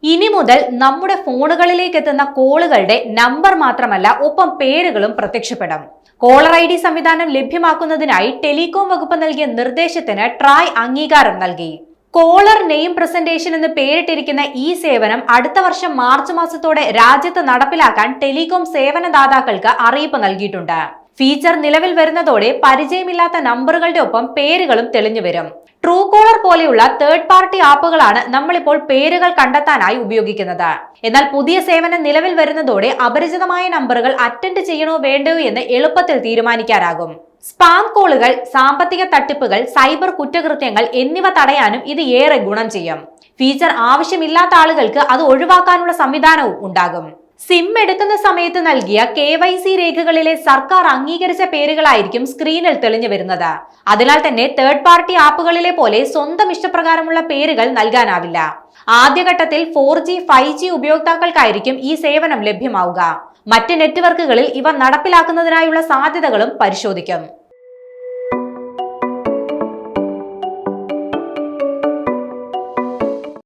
ഇനി മുതൽ നമ്മുടെ ഫോണുകളിലേക്ക് എത്തുന്ന കോളുകളുടെ നമ്പർ മാത്രമല്ല ഒപ്പം പേരുകളും പ്രത്യക്ഷപ്പെടും. കോളർ ID സംവിധാനം ലഭ്യമാക്കുന്നതിനായി ടെലികോം വകുപ്പ് നൽകിയ നിർദ്ദേശത്തിന് ട്രായ് അംഗീകാരം നൽകി. കോളർ നെയിം പ്രസന്റേഷൻ എന്ന് പേരിട്ടിരിക്കുന്ന ഈ സേവനം അടുത്ത വർഷം മാർച്ച് മാസത്തോടെ രാജ്യത്ത് നടപ്പിലാക്കാൻ ടെലികോം സേവനദാതാക്കൾക്ക് അറിയിപ്പ് നൽകിയിട്ടുണ്ട്. ഫീച്ചർ നിലവിൽ വരുന്നതോടെ പരിചയമില്ലാത്ത നമ്പറുകളുടെ ഒപ്പം പേരുകളും തെളിഞ്ഞു വരും. ട്രൂ കോളർ പോലെയുള്ള തേർഡ് പാർട്ടി ആപ്പുകളാണ് നമ്മളിപ്പോൾ പേരുകൾ കണ്ടെത്താനായി ഉപയോഗിക്കുന്നത്. എന്നാൽ പുതിയ സേവനം നിലവിൽ വരുന്നതോടെ അപരിചിതമായ നമ്പറുകൾ അറ്റൻഡ് ചെയ്യണോ വേണ്ടയോ എന്ന് എളുപ്പത്തിൽ തീരുമാനിക്കാനാകും. സ്പാം കോളുകൾ, സാമ്പത്തിക തട്ടിപ്പുകൾ, സൈബർ കുറ്റകൃത്യങ്ങൾ എന്നിവ തടയാനും ഇത് ഏറെ ഗുണം ചെയ്യും. ഫീച്ചർ ആവശ്യമില്ലാത്ത ആളുകൾക്ക് അത് ഒഴിവാക്കാനുള്ള സംവിധാനവും ഉണ്ടാകും. സിം എടുക്കുന്ന സമയത്ത് നൽകിയ KYC രേഖകളിലെ സർക്കാർ അംഗീകരിച്ച പേരുകളായിരിക്കും സ്ക്രീനിൽ തെളിഞ്ഞു വരുന്നത്. അതിനാൽ തന്നെ തേർഡ് പാർട്ടി ആപ്പുകളിലെ പോലെ സ്വന്തം ഇഷ്ടപ്രകാരമുള്ള പേരുകൾ നൽകാനാവില്ല. ആദ്യഘട്ടത്തിൽ 4G, 5G ഉപയോക്താക്കൾക്കായിരിക്കും ഈ സേവനം ലഭ്യമാവുക. മറ്റ് നെറ്റ്വർക്കുകളിൽ ഇവ നടപ്പിലാക്കുന്നതിനായുള്ള സാധ്യതകളും പരിശോധിക്കും.